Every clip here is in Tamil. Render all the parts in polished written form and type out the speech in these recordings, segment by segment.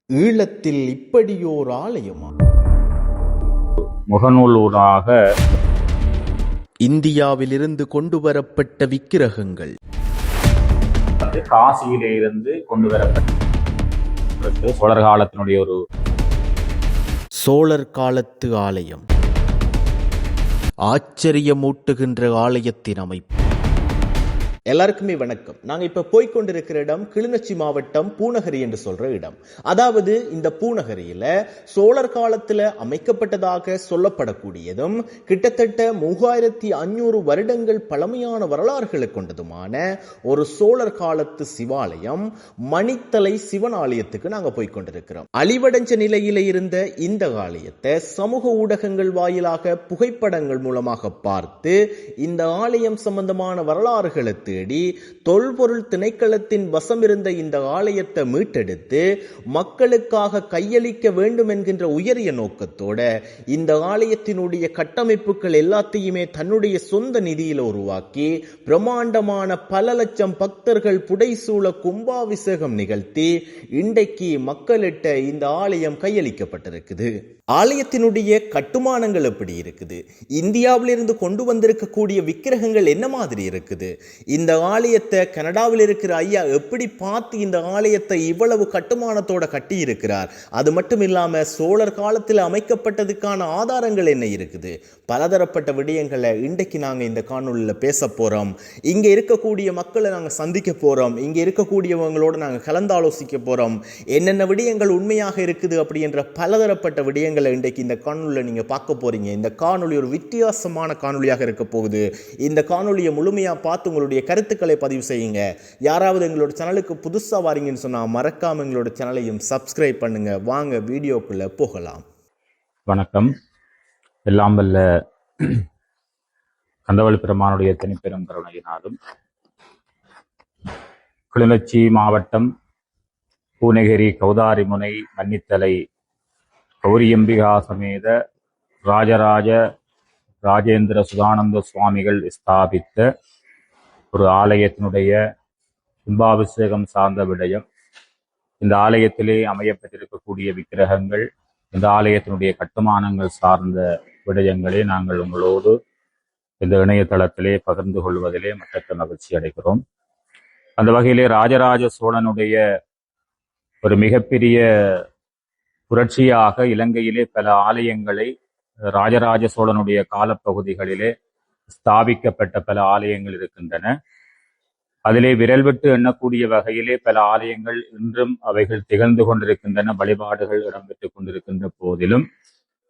ஈழத்தில் இப்படியோர் ஆலயமா? முகநூலூடாக இந்தியாவிலிருந்து கொண்டு வரப்பட்ட விக்கிரகங்கள் காசியிலே இருந்து கொண்டு வரப்பட்ட சோழர் காலத்தினுடைய ஒரு சோழர் காலத்து ஆலயம். ஆச்சரியமூட்டுகின்ற ஆலயத்தின் அமைப்பு. எல்லாருக்குமே வணக்கம். நாங்க இப்ப போய்கொண்டிருக்கிற இடம் கிளிநொச்சி மாவட்டம் பூநகரி என்று சொல்ற இடம். அதாவது இந்த பூநகரியில சோழர் காலத்துல அமைக்கப்பட்டதாக சொல்லப்படக்கூடியதும் கிட்டத்தட்ட 3500 வருடங்கள் பழமையான வரலாறுகளை கொண்டதுமான ஒரு சோழர் காலத்து சிவாலயம் மணித்தலை சிவன் ஆலயத்துக்கு நாங்க போய்கொண்டிருக்கிறோம். அழிவடைஞ்ச நிலையில இருந்த இந்த ஆலயத்தை சமூக ஊடகங்கள் வாயிலாக புகைப்படங்கள் மூலமாக பார்த்து இந்த ஆலயம் சம்பந்தமான வரலாறுகளை தேடி தொல்பொருள் திணைக்களத்தின் வசம் இருந்த இந்த ஆலயத்தை மீட்டெடுத்து மக்களுக்காக கையளிக்க வேண்டும் என்கின்ற உயரிய நோக்கத்தோட இந்த ஆலயத்தினுடைய கட்டமைப்புகள் எல்லாத்தையுமே தன்னுடைய சொந்த நிதியில உருவாக்கி பிரம்மாண்டமான பல லட்சம் பக்தர்கள் புடைசூழ கும்பாபிஷேகம் நிகழ்த்தி இன்றைக்கு மக்களிட்ட இந்த ஆலயம் கையளிக்கப்பட்டிருக்குது. ஆலயத்தினுடைய கட்டுமானங்கள் எப்படி இருக்குது, இந்தியாவிலிருந்து கொண்டு வந்திருக்கக்கூடிய விக்கிரகங்கள் என்ன மாதிரி இருக்குது, இந்த ஆலயத்தை கனடாவில் இருக்கிற ஐயா எப்படி பார்த்து இந்த ஆலயத்தை இவ்வளவு கட்டுமானத்தோட கட்டி இருக்கிறார், அது மட்டும் இல்லாம சோழர் காலத்தில் அமைக்கப்பட்டதுக்கான ஆதாரங்கள் என்ன இருக்குது, பலதரப்பட்ட விடயங்களை இன்றைக்கு நாங்க இந்த காணொலியில் பேச போறோம். இங்க இருக்கக்கூடிய மக்களை நாங்க சந்திக்க போறோம். இங்க இருக்கக்கூடியவங்களோட நாங்க கலந்தாலோசிக்க போறோம். என்னென்ன விடயங்கள் உண்மையாக இருக்குது அப்படி என்ற பலதரப்பட்ட விடயங்கள் இன்றைக்கு இந்த காணொலியில் நீங்க பார்க்க போறீங்க. இந்த காணொலி ஒரு வித்தியாசமான காணொலியாக இருக்க போகுது. இந்த காணொலியை முழுமையா பார்த்து உங்களுடைய கருத்துக்களை பதிவு செய்யுங்க. யாராவது எங்களோட சேனலுக்கு புதுசா வாரீங்கன்னு சொன்னா மறக்காம எங்களோட சேனலையும் சப்ஸ்கிரைப் பண்ணுங்க. வாங்க வீடியோக்குள்ள போகலாம். வணக்கம். எல்லாம் வல்ல கந்தவள்ளி பெருமானுடைய தனிப்பெரும் கருணையினாலும் கிளிநொச்சி மாவட்டம் பூநகரி கௌதாரிமுனை மன்னித்தலை கௌரியம்பிகா சமேத ராஜராஜ ராஜேந்திர சுதானந்த சுவாமிகள் ஸ்தாபித்த ஒரு ஆலயத்தினுடைய கும்பாபிஷேகம் சார்ந்த விடயம். இந்த ஆலயத்திலே அமையப்பட்டிருக்கக்கூடிய விக்கிரகங்கள், இந்த ஆலயத்தினுடைய கட்டுமானங்கள் சார்ந்த விடயங்களை நாங்கள் உங்களோடு இந்த இணையதளத்திலே பகிர்ந்து கொள்வதிலே மற்ற மகிழ்ச்சி அடைகிறோம். அந்த வகையிலே ராஜராஜ சோழனுடைய ஒரு மிகப்பெரிய புரட்சியாக இலங்கையிலே பல ஆலயங்களை ராஜராஜ சோழனுடைய காலப்பகுதிகளிலே ஸ்தாபிக்கப்பட்ட பல ஆலயங்கள் இருக்கின்றன. அதிலே விரல் விட்டு எண்ணக்கூடிய வகையிலே பல ஆலயங்கள் இன்றும் அவைகள் திகழ்ந்து கொண்டிருக்கின்றன, வழிபாடுகள் இடம்பெற்றுக் கொண்டிருக்கின்ற போதிலும்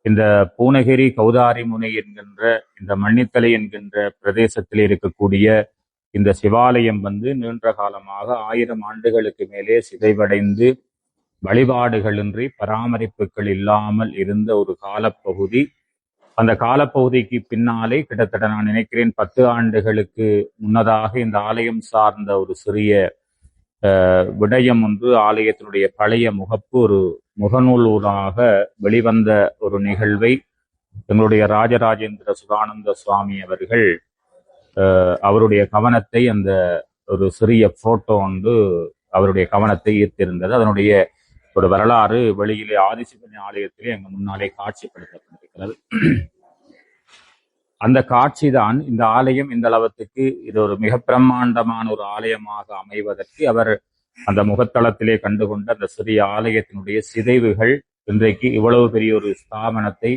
இந்த பூநகரி கௌதாரிமுனை என்கின்ற இந்த மன்னித்தலை என்கின்ற பிரதேசத்திலே இருக்கக்கூடிய இந்த சிவாலயம் நீண்ட காலமாக 1000 ஆண்டுகளுக்கு மேலே சிதைவடைந்து வழிபாடுகளின்றி பராமரிப்புகள் இல்லாமல் இருந்த ஒரு காலப்பகுதி. அந்த காலப்பகுதிக்கு பின்னாலே கிட்டத்தட்ட நான் நினைக்கிறேன் 10 ஆண்டுகளுக்கு முன்னதாக இந்த ஆலயம் சார்ந்த ஒரு சிறிய விடயம் ஒன்று, ஆலயத்தினுடைய பழைய முகப்பு ஒரு முகநூலூடாக வெளிவந்த ஒரு நிகழ்வை எங்களுடைய ராஜராஜேந்திர சுதானந்த சுவாமி அவர்கள் அவருடைய கவனத்தை, அந்த ஒரு சிறிய போட்டோ அவருடைய கவனத்தை ஈர்த்திருந்தது. அதனுடைய ஒரு வரலாறு வெளியிலே ஆதிசிவனி ஆலயத்திலே எங்க முன்னாலே காட்சிப்படுத்தப்பட்டிருக்கிறது. அந்த காட்சி தான் இந்த ஆலயம் இந்த அளவுக்கு இது ஒரு மிக பிரம்மாண்டமான ஒரு ஆலயமாக அமைவதற்கு அவர் அந்த முகத்தளத்திலே கண்டுகொண்ட அந்த சிறிய ஆலயத்தினுடைய சிதைவுகள் இன்றைக்கு இவ்வளவு பெரிய ஒரு ஸ்தாபனத்தை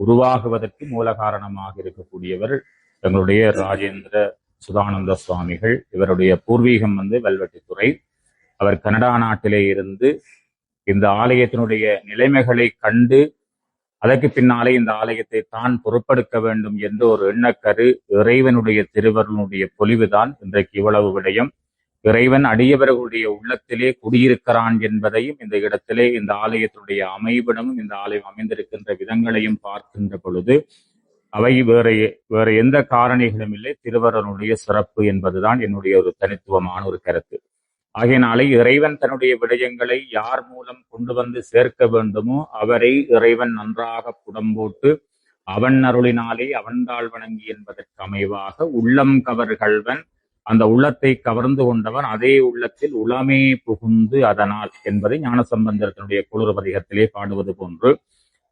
உருவாகுவதற்கு மூல காரணமாக இருக்கக்கூடியவர் எங்களுடைய ராஜேந்திர சுதானந்த சுவாமிகள். இவருடைய பூர்வீகம் வெல்வெட்டித்துறை. அவர் கனடா நாட்டிலே இருந்து இந்த ஆலயத்தினுடைய நிலைமைகளை கண்டு அதற்கு பின்னாலே இந்த ஆலயத்தை தான் பொறுப்பெடுக்க வேண்டும் என்ற ஒரு எண்ணக்கரு, இறைவனுடைய திருவருளுடைய பொலிவுதான் இன்றைக்கு இவ்வளவு விடயம். இறைவன் அடியவர்களுடைய உள்ளத்திலே குடியிருக்கிறான் என்பதையும் இந்த இடத்திலே இந்த ஆலயத்தினுடைய அமைவிடமும் இந்த ஆலயம் அமைந்திருக்கின்ற விதங்களையும் பார்க்கின்ற பொழுது அவை வேற எந்த காரணிகளும் இல்லை, திருவருளுடைய சிறப்பு என்பதுதான் என்னுடைய ஒரு தனித்துவமான ஒரு கருத்து. ஆகையினாலே இறைவன் தன்னுடைய விடயங்களை யார் மூலம் கொண்டு சேர்க்க வேண்டுமோ அவரை இறைவன் நன்றாக புடம்போட்டு அவன் அருளினாலே அவன்தாள் வணங்கி என்பதற்கு அமைவாக உள்ளம் கவர் கல்வன் அந்த உள்ளத்தை கவர்ந்து கொண்டவன் அதே உள்ளத்தில் உளமே புகுந்து அதனால் என்பதை ஞானசம்பந்தத்தினுடைய குளிர் பதிகத்திலே பாடுவது போன்று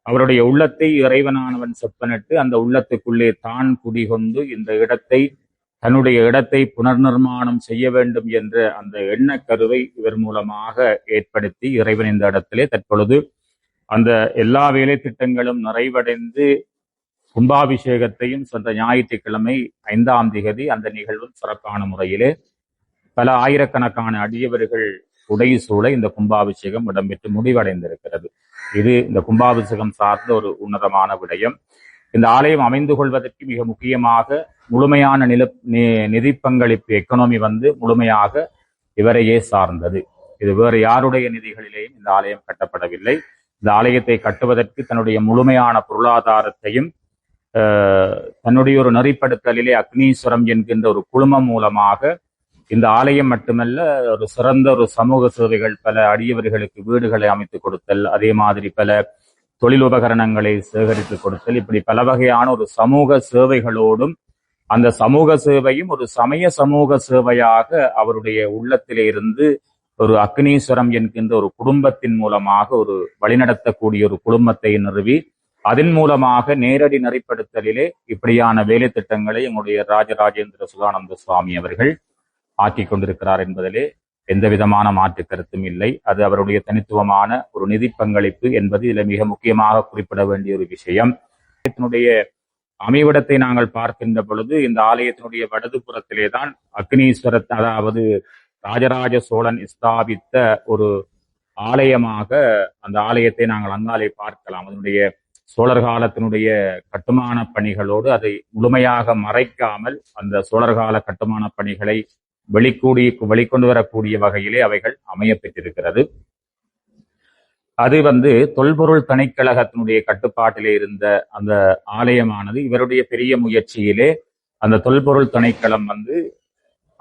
அவருடைய உள்ளத்தை இறைவனானவன் செப்பனிட்டு அந்த உள்ளத்துக்குள்ளே தான் குடிகொண்டு இந்த இடத்தை தன்னுடைய இடத்தை புனர்நிர்மாணம் செய்ய வேண்டும் என்ற அந்த எண்ணக்கருவை இவர் மூலமாக ஏற்படுத்தி இறைவன் இந்த இடத்திலே தற்பொழுது அந்த எல்லா வேலை திட்டங்களும் நிறைவடைந்து கும்பாபிஷேகத்தையும் சென்ற ஞாயிற்றுக்கிழமை 5ஆம் திகதி அந்த நிகழ்வும் சிறப்பான முறையிலே பல ஆயிரக்கணக்கான அடியவர்கள் உடைசூழ இந்த கும்பாபிஷேகம் இடம்பெற்று முடிவடைந்திருக்கிறது. இது இந்த கும்பாபிஷேகம் சார்ந்த ஒரு உன்னதமான விடயம். இந்த ஆலயம் அமைந்து கொள்வதற்கு மிக முக்கியமாக முழுமையான நிதி பங்களிப்பு எக்கனாமி முழுமையாக இவரையே சார்ந்தது. இது வேறு யாருடைய நிதிகளிலேயும் இந்த ஆலயம் கட்டப்படவில்லை. இந்த ஆலயத்தை கட்டுவதற்கு தன்னுடைய முழுமையான பொருளாதாரத்தையும் தன்னுடைய ஒரு நெறிப்படுத்தலிலே அக்னீஸ்வரம் என்கின்ற ஒரு குழுமம் மூலமாக இந்த ஆலயம் மட்டுமல்ல, ஒரு சிறந்த ஒரு சமூக சேவைகள், பல அடியவர்களுக்கு வீடுகளை அமைத்துக் கொடுத்தல், அதே மாதிரி பல தொழில் உபகரணங்களை சேகரித்து கொடுத்தல், இப்படி பல வகையான ஒரு சமூக சேவைகளோடும் அந்த சமூக சேவையும் ஒரு சமூக சேவையாக அவருடைய உள்ளத்திலே இருந்து ஒரு அக்னீஸ்வரம் என்கின்ற ஒரு குடும்பத்தின் மூலமாக ஒரு வழிநடத்தக்கூடிய ஒரு குடும்பத்தை நிறுவி அதன் மூலமாக நேரடி நெறிப்படுத்தலிலே இப்படியான வேலை திட்டங்களை எங்களுடைய ராஜராஜேந்திர சுதானந்த சுவாமி அவர்கள் ஆக்கிக் கொண்டிருக்கிறார் என்பதிலே எந்த விதமான மாற்று கருத்தும் இல்லை. அது அவருடைய தனித்துவமான ஒரு நிதி பங்களிப்பு என்பது இதில் மிக முக்கியமாக குறிப்பிட வேண்டிய ஒரு விஷயம். ஆலயத்தினுடைய அமைவிடத்தை நாங்கள் பார்க்கின்ற பொழுது இந்த ஆலயத்தினுடைய வடதுபுறத்திலே தான் அக்னீஸ்வரத்தை, அதாவது ராஜராஜ சோழன் ஸ்தாபித்த ஒரு ஆலயமாக அந்த ஆலயத்தை நாங்கள் அங்காலே பார்க்கலாம். அதனுடைய சோழர் காலத்தினுடைய கட்டுமான பணிகளோடு அதை முழுமையாக மறைக்காமல் அந்த சோழர் கால கட்டுமான பணிகளை வெளிக்கொண்டு வரக்கூடிய வகையிலே அவைகள் அமைய பெற்றிருக்கிறது. அது தொல்பொருள் தணிக்கழகத்தினுடைய கட்டுப்பாட்டிலே இருந்த அந்த ஆலயமானது இவருடைய பெரிய முயற்சியிலே அந்த தொல்பொருள் திணைக்களம்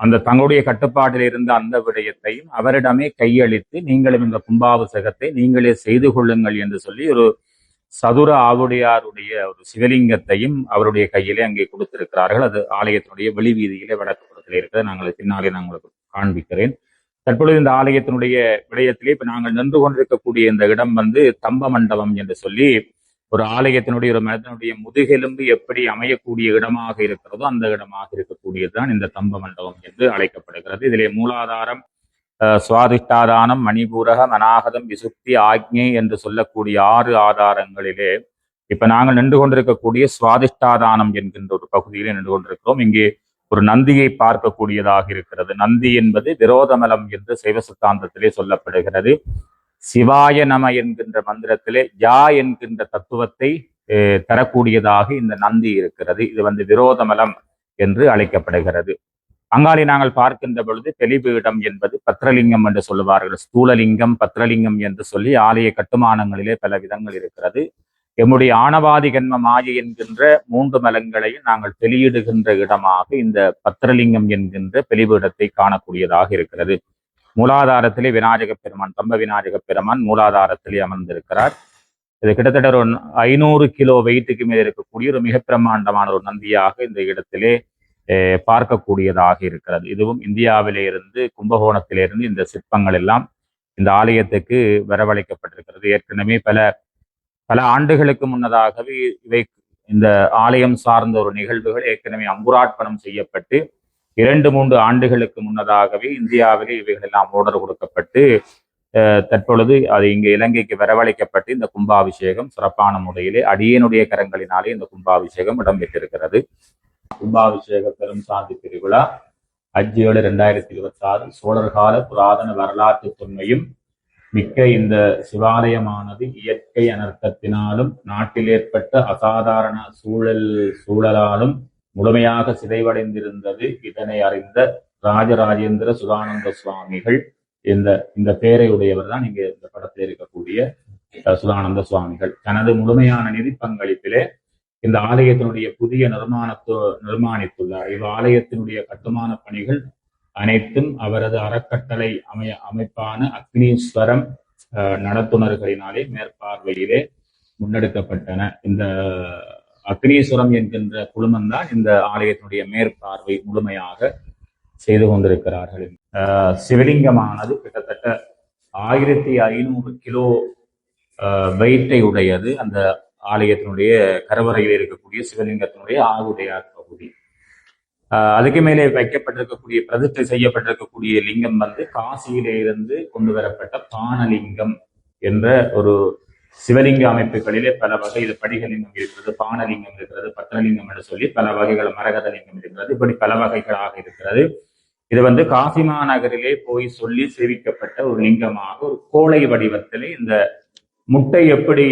அந்த தங்களுடைய கட்டுப்பாட்டில் இருந்த அந்த விடயத்தையும் அவரிடமே கையளித்து நீங்களும் இந்த கும்பாபிஷேகத்தை நீங்களே செய்து கொள்ளுங்கள் என்று சொல்லி ஒரு சதுர ஆவுடையாருடைய ஒரு சிவலிங்கத்தையும் அவருடைய கையிலே அங்கே கொடுத்திருக்கிறார்கள். அது ஆலயத்தினுடைய வெளிவீதியிலே வடக்கு புறத்திலே இருக்கிறது. நாங்கள் பின்னாலே நான் உங்களுக்கு காண்பிக்கிறேன். தற்பொழுது இந்த ஆலயத்தினுடைய விடயத்திலே இப்ப நாங்கள் நின்று கொண்டிருக்கக்கூடிய இந்த இடம் தம்ப மண்டபம் என்று சொல்லி ஒரு ஆலயத்தினுடைய ஒரு மனிதனுடைய முதுகெலும்பு எப்படி அமையக்கூடிய இடமாக இருக்கிறதோ அந்த இடமாக இருக்கக்கூடியதுதான் இந்த தம்ப மண்டபம் என்று அழைக்கப்படுகிறது. இதிலே மூலாதாரம், சுவாதிஷ்டாதானம், மணிபூரகம், அநாகதம், விசுப்தி, ஆக்ஞை என்று சொல்லக்கூடிய 6 ஆதாரங்களிலே இப்ப நாங்கள் நின்று கொண்டிருக்கக்கூடிய சுவாதிஷ்டாதானம் என்கின்ற ஒரு பகுதியிலே நின்று கொண்டிருக்கிறோம். இங்கே ஒரு நந்தியை பார்க்கக்கூடியதாக இருக்கிறது. நந்தி என்பது விரோதமலம் என்று சைவ சித்தாந்தத்திலே சொல்லப்படுகிறது. சிவாய நம என்கின்ற மந்திரத்திலே யா என்கின்ற தத்துவத்தை தரக்கூடியதாக இந்த நந்தி இருக்கிறது. இது விரோதமலம் என்று அழைக்கப்படுகிறது. அங்காளி நாங்கள் பார்க்கின்ற பொழுது தெளிபீடம் என்பது பத்ரலிங்கம் என்று சொல்லுவார்கள். ஸ்தூலலிங்கம், பத்ரலிங்கம் என்று சொல்லி ஆலய கட்டுமானங்களிலே பல விதங்கள் இருக்கிறது. எம்முடைய ஆணவாதி கன்ம மாயை என்கின்ற 3 மலங்களையும் நாங்கள் வெளியிடுகின்ற இடமாக இந்த பத்ரலிங்கம் என்கின்ற பெலிபீடத்தை காணக்கூடியதாக இருக்கிறது. மூலாதாரத்திலே விநாயக பெருமான், தம்ப விநாயக பெருமான் மூலாதாரத்திலே அமர்ந்திருக்கிறார். இது கிட்டத்தட்ட ஒரு 500 கிலோ வெயிட்டுக்கு மேல் இருக்கக்கூடிய ஒரு மிக பிரம்மாண்டமான ஒரு நந்தியாக இந்த இடத்திலே பார்க்கக்கூடியதாக இருக்கிறது. இதுவும் இந்தியாவிலே இருந்து, கும்பகோணத்திலிருந்து இந்த சிற்பங்கள் எல்லாம் இந்த ஆலயத்துக்கு வரவழைக்கப்பட்டிருக்கிறது. ஏற்கனவே பல ஆண்டுகளுக்கு முன்னதாகவே இந்த ஆலயம் சார்ந்த ஒரு நிகழ்வுகள் ஏற்கனவே அங்குரார்ப்பணம் செய்யப்பட்டு 2-3 ஆண்டுகளுக்கு முன்னதாகவே இந்தியாவிலே இவைகள் எல்லாம் ஆர்டர் கொடுக்கப்பட்டு தற்பொழுது அது இங்கு இலங்கைக்கு வரவழைக்கப்பட்டு இந்த கும்பாபிஷேகம் சிறப்பான முறையிலே அடியனுடைய கரங்களினாலே இந்த கும்பாபிஷேகம் இடம்பெற்றிருக்கிறது. கும்பாபிஷேக பெரும் சாந்தி திருவிழா 5/7/2026 சோழர்கால புராதன வரலாற்று தொன்மையும் மிக்க இந்த சிவாலயமானது இயற்கை அனர்த்தத்தினாலும் நாட்டில் ஏற்பட்ட அசாதாரண சூழலாலும் முழுமையாக சிதைவடைந்திருந்தது. இதனை அறிந்த ராஜராஜேந்திர சுதானந்த சுவாமிகள், இந்த பெயரை உடையவர் தான் இங்கே இந்த படத்தில் இருக்கக்கூடிய சுதானந்த சுவாமிகள், தனது முழுமையான நிதி பங்களிப்பிலே இந்த ஆலயத்தினுடைய புதிய நிர்மாணித்துள்ளார். ஆலயத்தினுடைய கட்டுமான பணிகள் அனைத்தும் அவரது அறக்கட்டளை அமைப்பான அக்னீஸ்வரம் நடத்துனர்களினாலே மேற்பார்வையிலே முன்னெடுக்கப்பட்டன. இந்த அக்னீஸ்வரம் என்கின்ற குழுமம் தான் இந்த ஆலயத்தினுடைய மேற்பார்வை முழுமையாக செய்து கொண்டிருக்கிறார்கள். சிவலிங்கமானது கிட்டத்தட்ட 1500 கிலோ வெயிட்டை உடையது. அந்த ஆலயத்தினுடைய கருவறையில் இருக்கக்கூடிய சிவலிங்கத்தினுடைய ஆவுடையார் பகுதி. அதுக்கு மேலே வைக்கப்பட்டிருக்கக்கூடிய பிரதிஷ்டை செய்யப்பட்டிருக்கக்கூடிய லிங்கம் வந்து காசியிலே இருந்து கொண்டு வரப்பட்ட பானலிங்கம் என்ற ஒரு சிவலிங்க அமைப்புகளிலே பல வகை படிகலிங்கம் இருக்கிறது, பானலிங்கம் இருக்கிறது, பத்திரலிங்கம் என்று சொல்லி பல வகைகள், மரகத லிங்கம் இருக்கிறது, இப்படி பல வகைகளாக இருக்கிறது. இது வந்து காசி மாநகரிலே போய் சொல்லி சேவிக்கப்பட்ட ஒரு லிங்கமாக ஒரு கோளை வடிவத்திலே இந்த முட்டை எப்படி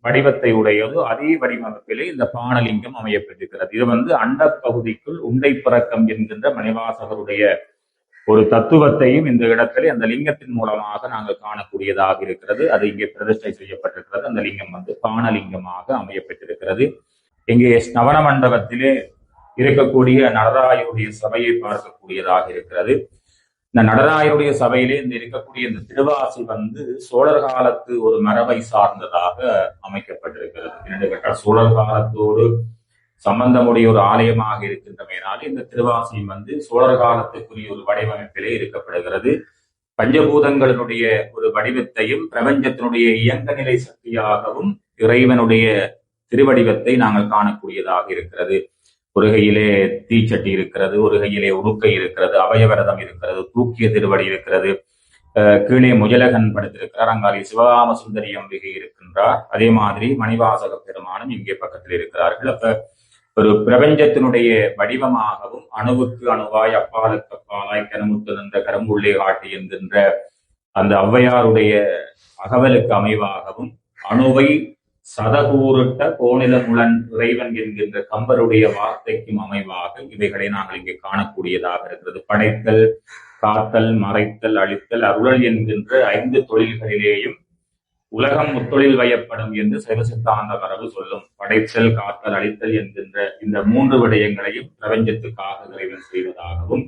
வடிவத்தை உடையதோ அதே வடிவமைப்பிலே இந்த பானலிங்கம் அமையப்பட்டிருக்கிறது. இது வந்து அண்ட பகுதிக்குள் உண்டை பிறக்கம் என்கின்ற மணிவாசகருடைய ஒரு தத்துவத்தையும் இந்த இடத்திலே அந்த லிங்கத்தின் மூலமாக நாங்கள் காணக்கூடியதாக இருக்கிறது. அது இங்கே பிரதிஷ்டை செய்யப்பட்டிருக்கிறது. அந்த லிங்கம் வந்து பானலிங்கமாக அமையப்பட்டிருக்கிறது. இங்கே ஸ்நவன மண்டபத்திலே இருக்கக்கூடிய நடராயருடைய சபையை பார்க்கக்கூடியதாக இருக்கிறது. இந்த நடராயருடைய சபையிலே இந்த இருக்கக்கூடிய இந்த திருவாசி வந்து சோழர் காலத்து ஒரு மரபை சார்ந்ததாக அமைக்கப்பட்டிருக்கிறது. என்று கேட்டால் சோழர் காலத்தோடு சம்பந்தமுடைய ஒரு ஆலயமாக இருக்கின்றமையினாலே இந்த திருவாசியும் வந்து சோழர் காலத்துக்குரிய ஒரு வடிவமைப்பிலே இருக்கப்படுகிறது. பஞ்சபூதங்களினுடைய ஒரு வடிவத்தையும் பிரபஞ்சத்தினுடைய இயங்க நிலை சக்தியாகவும் இறைவனுடைய திருவடிவத்தை நாங்கள் காணக்கூடியதாக இருக்கிறது. ஒரு கையிலே தீச்சட்டி இருக்கிறது, ஒரு கையிலே உடுக்கை இருக்கிறது, அபயவரதம் இருக்கிறது, தூக்கிய திருவடி இருக்கிறது, கீழே முஜலகன் படுத்திருக்கிறார், அங்காலே சிவகாம சுந்தரி அம்பிகை இருக்கின்றார். அதே மாதிரி மணிவாசக பெருமானும் இங்கே பக்கத்தில் இருக்கிறார்கள். அப்ப ஒரு பிரபஞ்சத்தினுடைய வடிவமாகவும் அணுவுக்கு அணுவாய் அப்பாலுக்கு அப்பாலாய் கனமுத்து நின்ற கரம்புள்ளே காட்டி என்கின்ற அந்த ஔவையாருடைய அகவலுக்கு அமைவாகவும் அணுவை சதகூருட்ட கோணிலமுலன் இறைவன் என்கின்ற கம்பருடைய வார்த்தைக்கும் அமைவாக இவைகளை நாங்கள் இங்கே காணக்கூடியதாக இருக்கிறது. படைத்தல், காத்தல், மறைத்தல், அழித்தல், அருளல் என்கின்ற 5 தொழில்களிலேயும் உலகம் முத்தொழில் வயப்படும் என்று சைவ சித்தாந்த மரபு சொல்லும். படைத்தல், காத்தல், அழித்தல் என்கின்ற இந்த 3 விடயங்களையும் பிரபஞ்சத்துக்காக இறைவன் செய்வதாகவும்,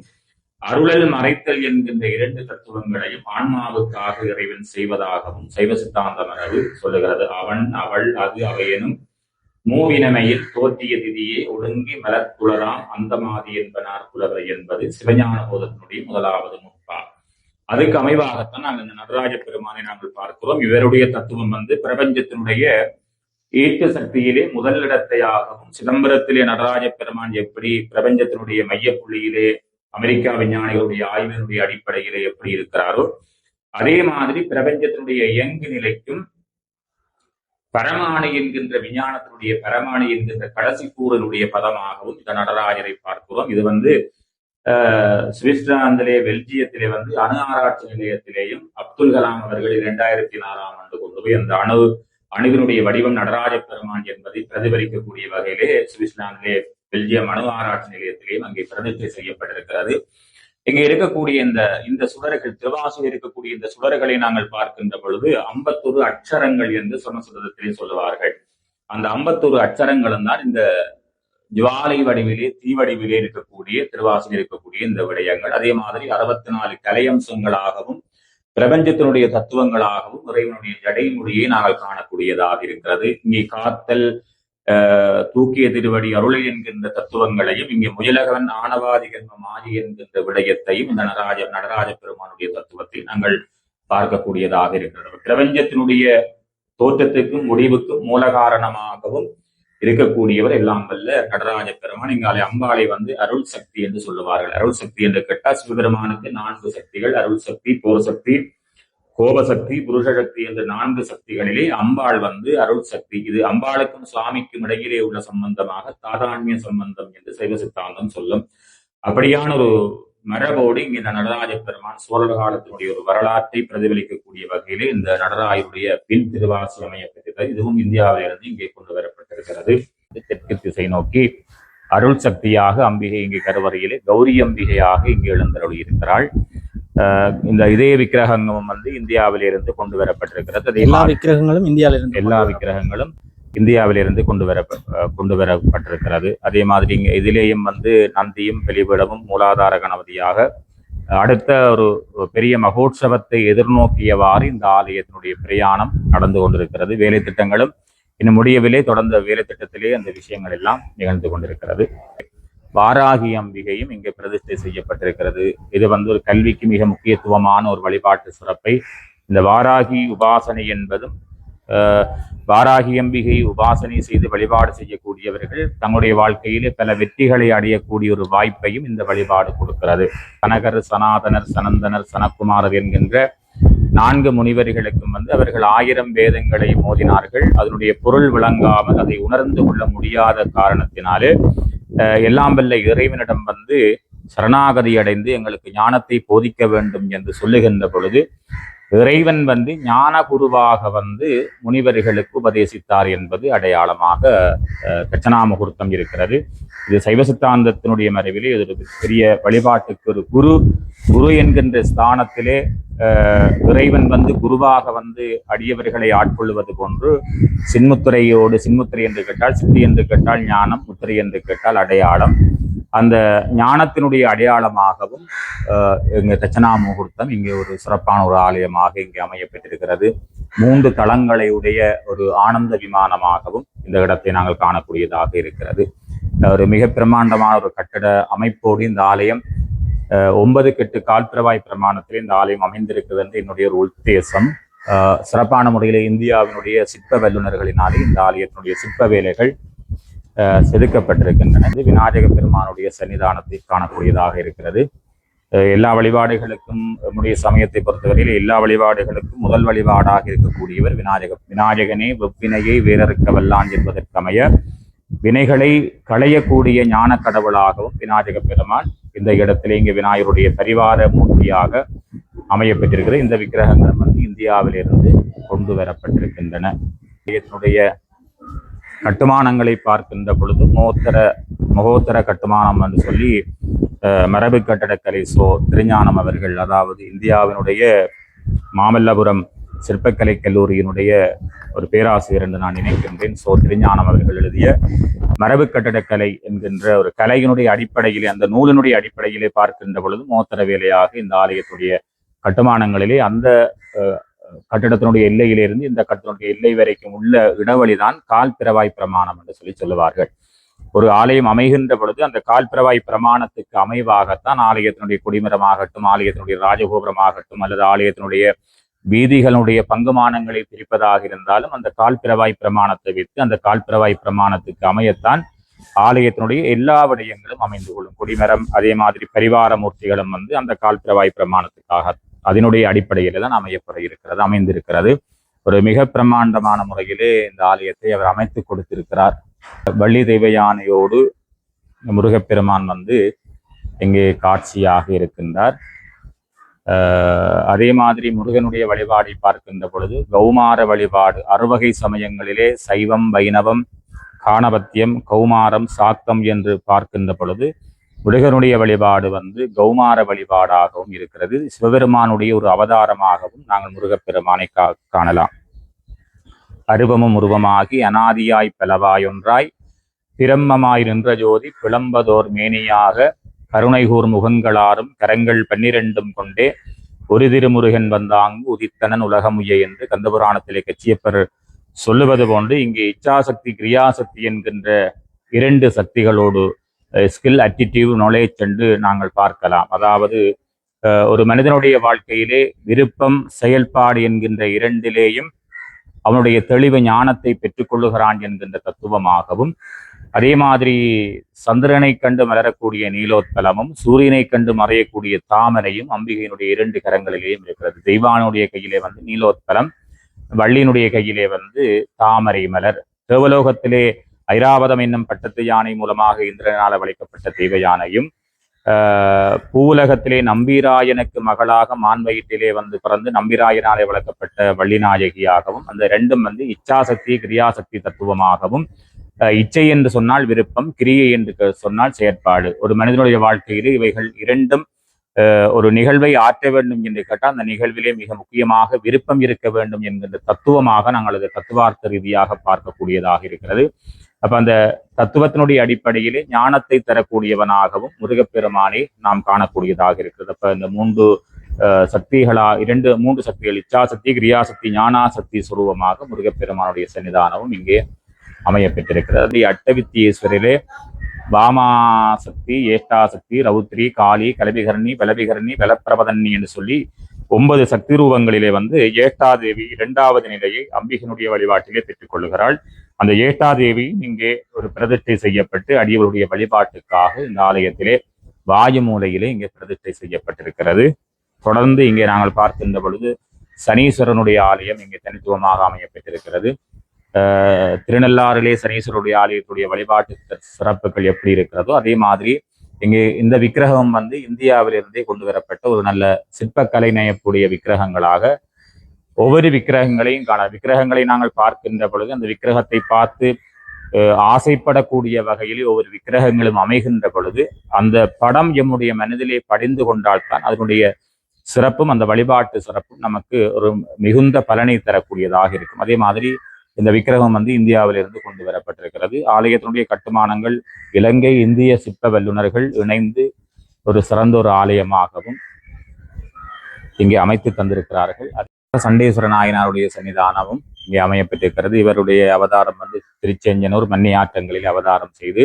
அருளல், மறைத்தல் என்கின்ற 2 தத்துவங்களையும் ஆன்மாவுக்காக இறைவன் செய்வதாகவும் சைவ சித்தாந்த மரபு சொல்லுகிறது. அவன், அவள், அது, அவையெனும் மூவினமையில் தோற்றிய திதியே ஒடுங்கி மலர்குளராம் அந்தமாதி என்பனார் புலவர் என்பது சிவஞான போதத்தினுடைய 1வது நூற்பா. அதுக்கு அமைவாகத்தான் நாங்கள் இந்த நடராஜ பெருமானை நாங்கள் பார்க்கிறோம். இவருடைய தத்துவம் வந்து பிரபஞ்சத்தினுடைய ஈர்ப்பு சக்தியிலே முதலிடத்தையாகவும், சிதம்பரத்திலே நடராஜ பெருமான் எப்படி பிரபஞ்சத்தினுடைய மையப்புள்ளியிலே அமெரிக்கா விஞ்ஞானிகளுடைய ஆய்வினுடைய அடிப்படையிலே எப்படி இருக்கிறாரோ அதே மாதிரி பிரபஞ்சத்தினுடைய இயங்கு நிலைக்கும் பரமாணி என்கின்ற விஞ்ஞானத்தினுடைய பரமாணி என்கின்ற கடைசி கூறனுடைய பதமாகவும் இந்த நடராஜரை பார்க்கிறோம். இது வந்து சுவிட்சர்லாந்திலே, பெல்ஜியத்திலே வந்து அணு ஆராய்ச்சி நிலையத்திலேயும் அப்துல் கலாம் அவர்கள் 2004ஆம் ஆண்டு கொண்டு போய் அந்த அணுவினுடைய வடிவம் நடராஜ பெருமான் என்பதை பிரதிபலிக்கக்கூடிய வகையிலே சுவிட்சர்லாந்திலே, பெல்ஜியம் அணு ஆராய்ச்சி நிலையத்திலேயும் அங்கே பிரதிஷ்டை செய்யப்பட்டிருக்கிறது. இங்கே இருக்கக்கூடிய இந்த சுடர்கள், திருவாசியில் இருக்கக்கூடிய இந்த சுடர்களை நாங்கள் பார்க்கின்ற பொழுது 51 அட்சரங்கள் என்று சமஸ்கிருதத்திலே சொல்லுவார்கள். அந்த 51 அட்சரங்களும் தான் இந்த ஜுவாலை வடிவிலே, தீ வடிவிலே இருக்கக்கூடிய திருவாசியில் இருக்கக்கூடிய இந்த விடயங்கள். அதே மாதிரி 64 கலையம்சங்களாகவும் பிரபஞ்சத்தினுடைய தத்துவங்களாகவும் இறைவனுடைய ஜடைமொழியை நாங்கள் காணக்கூடியதாக இருக்கிறது. இங்கே காத்தல், தூக்கிய திருவடி, அருளை என்கின்ற தத்துவங்களையும், இங்கே முயலகவன் ஆணவாதி கர்ம மாறி என்கின்ற விடயத்தையும் இந்த நடராஜ பெருமானுடைய தத்துவத்தை நாங்கள் பார்க்கக்கூடியதாக இருக்கிறது. பிரபஞ்சத்தினுடைய தோற்றத்துக்கும் முடிவுக்கும் மூல காரணமாகவும் இருக்கக்கூடியவர் எல்லாம் வல்ல நடராஜ பெருமான். இங்காலே அம்பாளை வந்து அருள் சக்தி என்று சொல்லுவார்கள். அருள் சக்தி என்று கேட்டால் சிவபெருமானுக்கு 4 சக்திகள், அருள் சக்தி, போர் சக்தி, கோபசக்தி, புருஷ சக்தி என்ற 4 சக்திகளிலே அம்பாள் வந்து அருள் சக்தி. இது அம்பாளுக்கும் சுவாமிக்கும் இடையிலே உள்ள சம்பந்தமாக தாதான்மிய சம்பந்தம் என்று சைவ சித்தாந்தம் சொல்லும். அப்படியான ஒரு மரபோடு இங்கே இந்த நடராஜ பெருமான் சோழர் காலத்தினுடைய ஒரு வரலாற்றை பிரதிபலிக்கக்கூடிய வகையிலே இந்த நடராஜருடைய பின் திருவாசி அமையப்பட்டிருக்கிறது. இதுவும் இந்தியாவிலிருந்து இங்கே கொண்டு வரப்பட்டிருக்கிறது. தெற்கு திசை நோக்கி அருள் சக்தியாக அம்பிகை இங்கே கருவறையிலே கௌரி அம்பிகையாக இங்கே எழுந்தருளி இருக்கிறாள். இந்த இதய விக்கிரகங்களும் வந்து இந்தியாவிலிருந்து கொண்டு வரப்பட்டிருக்கிறது. எல்லா விக்கிரகங்களும் இந்தியாவிலிருந்து கொண்டு வரப்பட்டிருக்கிறது. அதே மாதிரி இங்க இதிலேயும் வந்து நந்தியும் பெலிபீடமும் மூலாதார கணபதியாக அடுத்த ஒரு பெரிய மகோற்சவத்தை எதிர்நோக்கியவாறு இந்த ஆலயத்தினுடைய பிரயாணம் நடந்து கொண்டிருக்கிறது. வேலை திட்டங்களும் இன்னும் முடியவில்லை. தொடர்ந்த வேலை திட்டத்திலே அந்த விஷயங்கள் எல்லாம் நிகழ்ந்து கொண்டிருக்கிறது. வாராகி அம்பிகையும் இங்கே பிரதிஷ்டை செய்யப்பட்டிருக்கிறது. இது ஒரு கல்விக்கு மிக முக்கியத்துவமான ஒரு வழிபாட்டு சிறப்பை இந்த வாராகி உபாசனை என்பதும் வாராகி அம்பிகை உபாசனை செய்து வழிபாடு செய்யக்கூடியவர்கள் தங்களுடைய வாழ்க்கையிலே பல வெற்றிகளை அடையக்கூடிய ஒரு வாய்ப்பையும் இந்த வழிபாடு கொடுக்கிறது. சனகர், சனாதனர், சனந்தனர், சனக்குமாரர் என்கின்ற 4 முனிவர்களுக்கும் அவர்கள் 1000 வேதங்களை மோதினார்கள். அதனுடைய பொருள் விளங்காமல் அதை உணர்ந்து கொள்ள முடியாத காரணத்தினாலே எல்லாம் வல்ல இறைவனிடம் சரணாகதி அடைந்து எங்களுக்கு ஞானத்தை போதிக்க வேண்டும் என்று சொல்லுகின்ற பொழுது இறைவன் ஞான குருவாக முனிவர்களுக்கு உபதேசித்தார் என்பது அடையாளமாக தட்சணா முகூர்த்தம் இருக்கிறது. இது சைவ சித்தாந்தத்தினுடைய மறைவிலே இது ஒரு பெரிய வழிபாட்டுக்கு ஒரு குரு என்கின்ற ஸ்தானத்திலே இறைவன் குருவாக அடியவர்களை ஆட்கொள்வது போன்று சின்முத்திரை என்று கேட்டால் சித்தி என்று கேட்டால் ஞானம், முத்திரை என்று கேட்டால் அடையாளம். அந்த ஞானத்தினுடைய அடையாளமாகவும் இங்கே தட்சணா முகூர்த்தம் இங்கே ஒரு சிறப்பான ஒரு ஆலயமாக இங்கே அமையப்பட்டிருக்கிறது. 3 தளங்களையுடைய ஒரு ஆனந்த விமானமாகவும் இந்த இடத்தை நாங்கள் காணக்கூடியதாக இருக்கிறது. ஒரு மிக பிரம்மாண்டமான ஒரு கட்டட அமைப்போடு இந்த ஆலயம் 9 கெட்டு கால்பிரவாய் பிரமாணத்தில் இந்த ஆலயம் அமைந்திருக்கிறது என்று என்னுடைய ஒரு உத்தேசம். சிறப்பான முறையில் இந்தியாவினுடைய சிற்ப வல்லுநர்களினாலே இந்த ஆலயத்தினுடைய சிற்ப வேலைகள் செதுக்கப்பட்டிருக்கின்றன. இது விநாயக பெருமானுடைய சன்னிதானத்தை காணக்கூடியதாக இருக்கிறது. எல்லா வழிபாடுகளுக்கும் நம்முடைய சமயத்தை பொறுத்தவரையில் எல்லா வழிபாடுகளுக்கும் முதல் வழிபாடாக இருக்கக்கூடியவர் விநாயகனே வெப்பினையை வேறறுக்க வல்லான் என்பதற்கமைய வினைகளை களையக்கூடிய ஞான கடவுளாகவும் விநாயக பெருமான் இந்த இடத்திலே இங்கே விநாயகருடைய பரிவார மூர்த்தியாக அமையப்பட்டிருக்கிறது. இந்த விக்கிரகங்கள் இந்தியாவிலிருந்து கொண்டு வரப்பட்டிருக்கின்றன. இதனுடைய கட்டுமானங்களை பார்க்கின்ற பொழுது மகோத்தர கட்டுமானம் என்று சொல்லி மரபு கட்டடக்கலை திருஞானம் அவர்கள், அதாவது இந்தியாவினுடைய மாமல்லபுரம் சிற்பக்கலை கல்லூரியினுடைய ஒரு பேராசிரியர் என்று நான் நினைக்கின்றேன். திருஞானம் அவர்கள் எழுதிய மரபு கட்டடக்கலை என்கின்ற ஒரு கலையினுடைய அடிப்படையிலே, அந்த நூலினுடைய அடிப்படையிலே பார்க்கின்ற பொழுது மோத்தர வேலையாக இந்த ஆலயத்துடைய கட்டுமானங்களிலே அந்த கட்டிடத்தினுடைய எல்லையிலிருந்து இந்த கட்டிடத்தினுடைய எல்லை வரைக்கும் உள்ள இடைவெளிதான் கால்பிரவாய் பிரமாணம் என்று சொல்லுவார்கள். ஒரு ஆலயம் அமைகின்ற பொழுது அந்த கால்பிரவாய் பிரமாணத்துக்கு அமைவாகத்தான் ஆலயத்தினுடைய கொடிமரமாகட்டும், ஆலயத்தினுடைய ராஜகோபுரமாகட்டும், அல்லது ஆலயத்தினுடைய வீதிகளுடைய பங்குமானங்களை பிரிப்பதாக இருந்தாலும் அந்த கால்பிரவாய் பிரமாணத்தை வைத்து அந்த கால்பிரவாய் பிரமாணத்துக்கு அமையத்தான் ஆலயத்தினுடைய எல்லா விடயங்களும் அமைந்து கொள்ளும். கொடிமரம் அதே மாதிரி பரிவார மூர்த்திகளும் அந்த கால்பிரவாய் பிரமாணத்துக்காக அதனுடைய அடிப்படையில தான் அமைந்திருக்கிறது. ஒரு மிக பிரம்மாண்டமான முறையிலே இந்த ஆலயத்தை அவர் அமைத்து கொடுத்திருக்கிறார். வள்ளி தெய்வ யானையோடு முருகப்பெருமான் இங்கே காட்சியாக இருக்கின்றார். அதே மாதிரி முருகனுடைய வழிபாடை பார்க்கின்ற பொழுது கௌமார வழிபாடு 6 சமயங்களிலே சைவம், வைணவம், காணபத்தியம், கௌமாரம், சாக்தம் என்று பார்க்கின்ற பொழுது முருகனுடைய வழிபாடு கௌமார வழிபாடாகவும் இருக்கிறது. சிவபெருமானுடைய ஒரு அவதாரமாகவும் நாங்கள் முருகப்பெருமானை காணலாம். அருவமும் உருவமாகி அனாதியாய் பலவாயொன்றாய் பிரம்மமாய் நின்ற ஜோதி பிளம்பதோர் மேனியாக கருணைகூர் முகங்களாரும் கரங்கள் 12 கொண்டே ஒரு திருமுருகன் வந்தாங்கு உதித்தனன் உலகமுய என்று கந்தபுராணத்திலே கச்சியப்பர் சொல்லுவது போன்று இங்கே இச்சாசக்தி, கிரியாசக்தி என்கின்ற 2 சக்திகளோடு ஸ்கில், அட்டிடியூட், நாலேஜ் என்று நாங்கள் பார்க்கலாம். அதாவது ஒரு மனிதனுடைய வாழ்க்கையிலே விருப்பம், செயல்பாடு என்கின்ற 2லேயும் அவனுடைய தெளிவு ஞானத்தை பெற்றுக்கொள்ளுகிறான் என்கின்ற தத்துவமாகவும், அதே மாதிரி சந்திரனை கண்டு மலரக்கூடிய நீலோத்பலமும் சூரியனை கண்டு மறையக்கூடிய தாமரையும் அம்பிகையினுடைய 2 கரங்களிலேயும் இருக்கிறது. தெய்வானுடைய கையிலே நீலோத்பலம், வள்ளியினுடைய கையிலே தாமரை மலர். தேவலோகத்திலே ஐராவதம் என்னும் பட்டத்து யானை மூலமாக இந்திரனால வளைக்கப்பட்ட தெய்வ யானையும், பூவுலகத்திலே நம்பிராயனுக்கு மகளாக மான் வயிற்றிலே பிறந்து நம்பிராயனாலே வளர்க்கப்பட்ட வள்ளிநாயகியாகவும், அந்த 2ம் இச்சாசக்தி, கிரியாசக்தி தத்துவமாகவும், இச்சை என்று சொன்னால் விருப்பம், கிரியை என்று சொன்னால் செயற்பாடு. ஒரு மனிதனுடைய வாழ்க்கையிலே இவைகள் 2ம் ஒரு நிகழ்வை ஆற்ற வேண்டும் என்று கேட்டால் அந்த நிகழ்விலே மிக முக்கியமாக விருப்பம் இருக்க வேண்டும் என்கின்ற தத்துவமாக நாங்கள் அது தத்துவார்த்த ரீதியாக பார்க்கக்கூடியதாக இருக்கிறது. அப்ப அந்த தத்துவத்தினுடைய அடிப்படையிலே ஞானத்தை தரக்கூடியவனாகவும் முருகப்பெருமானை நாம் காணக்கூடியதாக இருக்கிறது. அப்ப இந்த 3 சக்திகள் இச்சாசக்தி, கிரியாசக்தி, ஞானாசக்தி சுரூபமாக முருகப்பெருமானுடைய சன்னிதானமும் இங்கே அமையப்பெற்றிருக்கிறது. அட்டவித்தியேஸ்வரிலே வாமாசக்தி, ஏஷ்டாசக்தி, ரவுத்ரி, காளி, கலபிகர்ணி, பலபிகர்ணி, பலப்பிரபதன்னி என்று சொல்லி 9 சக்தி ரூபங்களிலே வந்து ஏஷ்டாதேவி 2வது நிலையை அம்பிகனுடைய வழிபாட்டிலே பெற்றுக் கொள்ளுகிறாள். அந்த ஏஷ்டாதேவி இங்கே ஒரு பிரதிஷ்டை செய்யப்பட்டு அடியவருடைய வழிபாட்டுக்காக இந்த ஆலயத்திலே வாயு மூலையிலே இங்கே பிரதிஷ்டை செய்யப்பட்டிருக்கிறது. தொடர்ந்து இங்கே நாங்கள் பார்க்கின்ற பொழுது சனீஸ்வரனுடைய ஆலயம் இங்கே தனித்துவமாக அமையப்பட்டிருக்கிறது. திருநள்ளாறிலே சனீஸ்வரருடைய ஆலயத்துடைய வழிபாட்டு சிறப்புகள் எப்படி இருக்கிறதோ அதே மாதிரி இங்கே இந்த விக்கிரகம் வந்து இந்தியாவிலிருந்தே கொண்டு வரப்பட்ட ஒரு நல்ல சிற்பக்கலை நயக்கூடிய விக்கிரகங்களாக ஒவ்வொரு விக்கிரகங்களையும் விக்கிரகங்களை நாங்கள் பார்க்கின்ற பொழுது அந்த விக்கிரகத்தை பார்த்து ஆசைப்படக்கூடிய வகையில் ஒவ்வொரு விக்கிரகங்களும் அமைகின்ற பொழுது அந்த படம் எம்முடைய மனதிலே படிந்து கொண்டால்தான் அதனுடைய சிறப்பும் அந்த வழிபாட்டு சிறப்பும் நமக்கு ஒரு மிகுந்த பலனை தரக்கூடியதாக இருக்கும். அதே மாதிரி இந்த விக்கிரகம் வந்து இந்தியாவிலிருந்து கொண்டு வரப்பட்டிருக்கிறது. ஆலயத்தினுடைய கட்டுமானங்கள் இலங்கை இந்திய சிற்ப வல்லுநர்கள் இணைந்து ஒரு சிறந்த ஒரு ஆலயமாகவும் இங்கே அமைத்து தந்திருக்கிறார்கள். சண்டேஸ்வர நாயனாருடைய சன்னிதானமும் இங்கே அமையப்பட்டிருக்கிறது. இவருடைய அவதாரம் வந்து திருச்செஞ்சனூர் மன்னியாற்றங்களில் அவதாரம் செய்து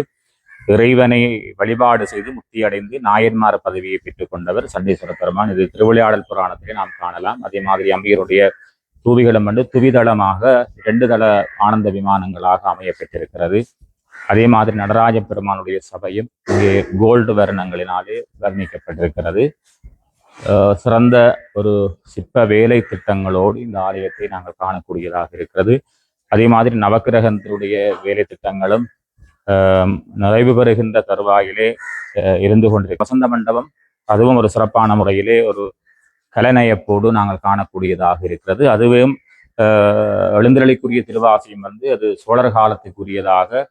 இறைவனை வழிபாடு செய்து முக்தி அடைந்து நாயன்மார் பதவியை பெற்றுக் கொண்டவர் சண்டேஸ்வர பெருமான். இது திருவிளையாடல் புராணத்திலே நாம் காணலாம். அதே மாதிரி அம்பியருடைய தூவிகளும் வந்து துவிதளமாக 2 தள ஆனந்த விமானங்களாக அமையப்பட்டிருக்கிறது. அதே மாதிரி நடராஜ பெருமானுடைய சபையும் இங்கே கோல்டு வர்ணங்களினாலே வர்ணிக்கப்பட்டிருக்கிறது. சிறந்த ஒரு சிற்ப வேலை திட்டங்களோடு இந்த ஆலயத்தை நாங்கள் காணக்கூடியதாக இருக்கிறது. அதே மாதிரி நவக்கிரகத்தினுடைய வேலை திட்டங்களும் நிறைவு பெறுகின்ற தருவாயிலே இருந்து கொண்டிருக்க வசந்த மண்டபம் அதுவும் ஒரு சிறப்பான முறையிலே ஒரு கலைநயப்போடு நாங்கள் காணக்கூடியதாக இருக்கிறது. அதுவும் எழுந்தருளிக்குரிய திருவாசியம் வந்து அது சோழர் காலத்துக்குரியதாக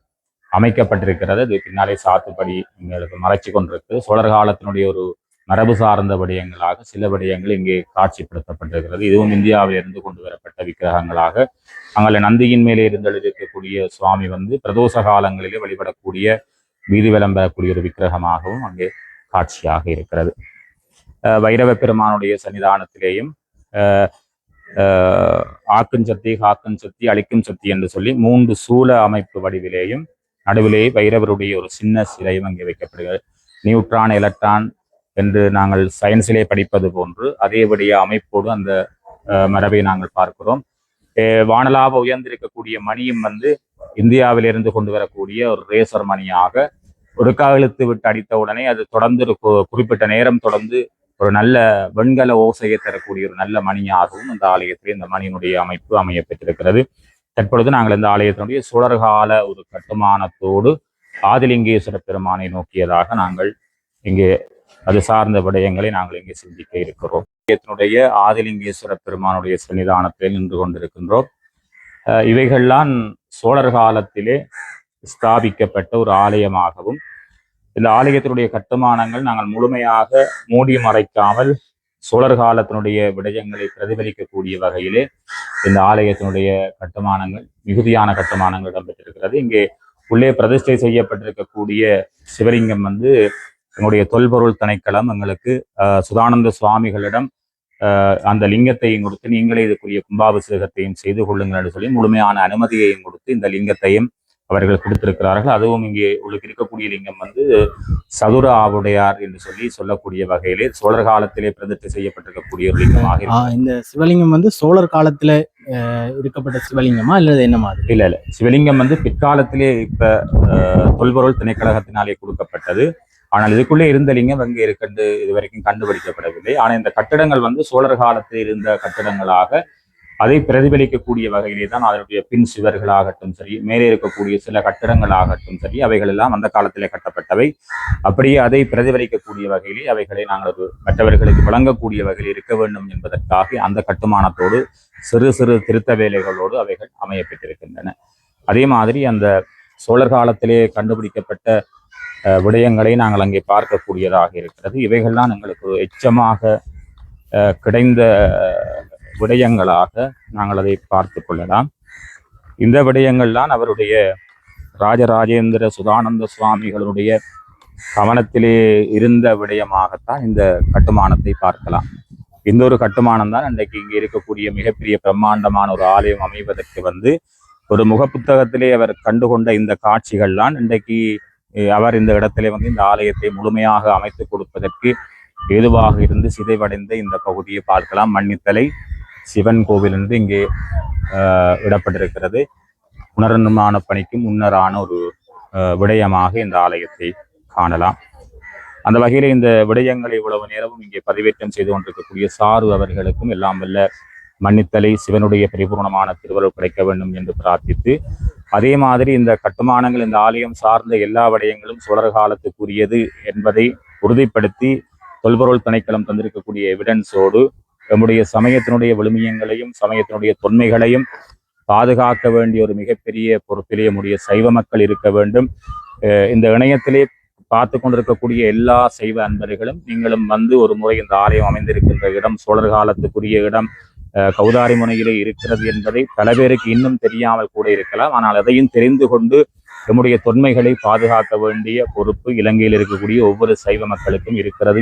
அமைக்கப்பட்டிருக்கிறது. அது பின்னாலே சாத்துப்படி எங்களுக்கு மறைச்சு கொண்டிருக்கு. சோழர் காலத்தினுடைய ஒரு மரபு சார்ந்த விடயங்களாக சில விடயங்கள் இங்கே காட்சிப்படுத்தப்பட்டிருக்கிறது. இதுவும் இந்தியாவில் இருந்து கொண்டு வரப்பட்ட விக்கிரகங்களாக அங்கே நந்தியின் மேலே இருந்தெழுதிருக்கக்கூடிய சுவாமி வந்து பிரதோஷ காலங்களிலே வழிபடக்கூடிய வீதி விளம்பரக்கூடிய ஒரு விக்கிரகமாகவும் அங்கே காட்சியாக இருக்கிறது. வைரவ பெருமானுடைய சன்னிதானத்திலேயும் ஆக்கும் சக்தி, காக்கும் சக்தி, அழிக்கும் சக்தி என்று சொல்லி 3 சூல அமைப்பு வடிவிலேயும் நடுவிலேயே வைரவருடைய ஒரு சின்ன சிலையும் அங்கே வைக்கப்படுகிறது. நியூட்ரான், எலக்ட்ரான் என்று நாங்கள் சயின்ஸிலே படிப்பது போன்று அதேபடிய அமைப்போடு அந்த மரபை நாங்கள் பார்க்கிறோம். வானலாக உயர்ந்திருக்கக்கூடிய மணியும் வந்து இந்தியாவிலிருந்து கொண்டு வரக்கூடிய ஒரு ரேசர் மணியாக ஒரு காலத்து விட்டு அடித்த உடனே அது தொடர்ந்து குறிப்பிட்ட நேரம் தொடர்ந்து ஒரு நல்ல வெண்கல ஓசையை தரக்கூடிய ஒரு நல்ல மணியாகவும் இந்த ஆலயத்தில் இந்த மணியினுடைய அமைப்பு அமையப்பட்டிருக்கிறது. தற்பொழுது நாங்கள் இந்த ஆலயத்தினுடைய சோழர்கால ஒரு கட்டுமானத்தோடு ஆதிலிங்கேஸ்வர பெருமானை நோக்கியதாக நாங்கள் இங்கே அது சார்ந்த விடயங்களை நாங்கள் இங்கே சிந்திக்க இருக்கிறோம். ஆலயத்தினுடைய ஆதிலிங்கேஸ்வர பெருமானுடைய சன்னிதானத்தில் நின்று கொண்டிருக்கின்றோம். இவைகள்லாம் சோழர் காலத்திலே ஸ்தாபிக்கப்பட்ட ஒரு ஆலயமாகவும் இந்த ஆலயத்தினுடைய கட்டுமானங்கள் நாங்கள் முழுமையாக மூடி மறைக்காமல் சோழர் காலத்தினுடைய விடயங்களை பிரதிபலிக்கக்கூடிய வகையிலே இந்த ஆலயத்தினுடைய கட்டுமானங்கள் மிகுதியான கட்டுமானங்கள் இடம்பெற்றிருக்கிறது. இங்கே உள்ளே பிரதிஷ்டை செய்யப்பட்டிருக்கக்கூடிய சிவலிங்கம் வந்து எங்களுடைய தொல்பொருள் திணைக்களம் எங்களுக்கு சுதானந்த சுவாமிகளிடம் அந்த லிங்கத்தையும் கொடுத்து நீங்களே இதுக்குரிய கும்பாபிஷேகத்தையும் செய்து கொள்ளுங்கள் என்று சொல்லி முழுமையான அனுமதியையும் கொடுத்து இந்த லிங்கத்தையும் அவர்கள் கொடுத்திருக்கிறார்கள். அதுவும் இங்கே உங்களுக்கு இருக்கக்கூடிய லிங்கம் வந்து சதுர ஆவுடையார் என்று சொல்லி சொல்லக்கூடிய வகையிலே சோழர் காலத்திலே பிரதிஷ்டை செய்யப்பட்டிருக்கக்கூடிய ஒரு லிங்கமாக இந்த சிவலிங்கம் வந்து சோழர் காலத்துல இருக்கப்பட்ட சிவலிங்கமா இல்ல என்ன மாதிரி? இல்ல சிவலிங்கம் வந்து பிற்காலத்திலே இப்ப தொல்பொருள் திணைக்களகத்தினாலே கொடுக்கப்பட்டது. ஆனால் இதுக்குள்ளே இருந்த லிங்கம் அங்கே இருக்கின்ற இதுவரைக்கும் கண்டுபிடிக்கப்படவில்லை. ஆனால் இந்த கட்டிடங்கள் வந்து சோழர் காலத்தில் இருந்த கட்டிடங்களாக அதை பிரதிபலிக்கக்கூடிய வகையிலே தான் அதனுடைய பின் சுவர்களாகட்டும் சரி, மேலே இருக்கக்கூடிய சில கட்டிடங்களாகட்டும் சரி, அவைகள் எல்லாம் அந்த காலத்திலே கட்டப்பட்டவை. அப்படியே அதை பிரதிபலிக்கக்கூடிய வகையிலே அவைகளை நாங்கள் மற்றவர்களுக்கு வழங்கக்கூடிய வகையில் இருக்க வேண்டும் என்பதற்காக அந்த கட்டுமானத்தோடு சிறு சிறு திருத்த வேலைகளோடு அவைகள் அமையப்பட்டிருக்கின்றன. அதே மாதிரி அந்த சோழர் காலத்திலே கண்டுபிடிக்கப்பட்ட விடயங்களை நாங்கள் அங்கே பார்க்கக்கூடியதாக இருக்கிறது. இவைகள்லாம் எங்களுக்கு எச்சமாக கிடைந்த விடயங்களாக நாங்கள் அதை பார்த்து கொள்ளலாம். இந்த விடயங்கள்தான் அவருடைய ராஜராஜேந்திர சுதானந்த சுவாமிகளுடைய கவனத்திலே இருந்த விடயமாகத்தான் இந்த கட்டுமானத்தை பார்க்கலாம். இந்த ஒரு கட்டுமானம் தான் இன்றைக்கு இங்கே இருக்கக்கூடிய மிகப்பெரிய பிரம்மாண்டமான ஒரு ஆலயம் அமைவதற்கு வந்து ஒரு முகப்புத்தகத்திலே அவர் கண்டுகொண்ட இந்த காட்சிகள்லாம் இன்றைக்கு அவர் இந்த இடத்திலே வந்து இந்த ஆலயத்தை முழுமையாக அமைத்து கொடுப்பதற்கு ஏதுவாக இருந்து சிதைவடைந்த இந்த பகுதியை பார்க்கலாம். மன்னித்தலை சிவன் கோவில் என்று இங்கே விடப்பட்டிருக்கிறது. புனர்நிர்மாண பணிக்கு முன்னரான ஒரு விடயமாக இந்த ஆலயத்தை காணலாம். அந்த வகையில் இந்த விடயங்களை இவ்வளவு நேரமும் இங்கே பதிவேற்றம் செய்து கொண்டிருக்கக்கூடிய சாரு அவர்களுக்கும் எல்லாம் வல்ல மன்னித்தலை சிவனுடைய பரிபூர்ணமான திருவருள் கிடைக்க வேண்டும் என்று பிரார்த்தித்து, அதே மாதிரி இந்த கட்டுமானங்கள், இந்த ஆலயம் சார்ந்த எல்லா விடயங்களும் சோழர் காலத்துக்குரியது என்பதை உறுதிப்படுத்தி தொல்பொருள் திணைக்களம் தந்திருக்கக்கூடிய எவிடன்ஸோடு நம்முடைய சமயத்தினுடைய விழுமியங்களையும் சமயத்தினுடைய தொன்மைகளையும் பாதுகாக்க வேண்டிய ஒரு மிகப்பெரிய பொறுப்பிலே நம்முடைய சைவ மக்கள் இருக்க வேண்டும். இந்த இணையத்திலே பார்த்து கொண்டிருக்கக்கூடிய எல்லா சைவ அன்பர்களும் நீங்களும் வந்து ஒரு முறை இந்த ஆலயம் அமைந்திருக்கின்ற இடம் சோழர் காலத்துக்குரிய இடம் கௌதாரி முனையிலே இருக்கிறது என்பதை பல பேருக்கு இன்னும் தெரியாமல் கூட இருக்கலாம். ஆனால் அதையும் தெரிந்து கொண்டு நம்முடைய தொன்மைகளை பாதுகாக்க வேண்டிய பொறுப்பு இலங்கையில் இருக்கக்கூடிய ஒவ்வொரு சைவ மக்களுக்கும் இருக்கிறது.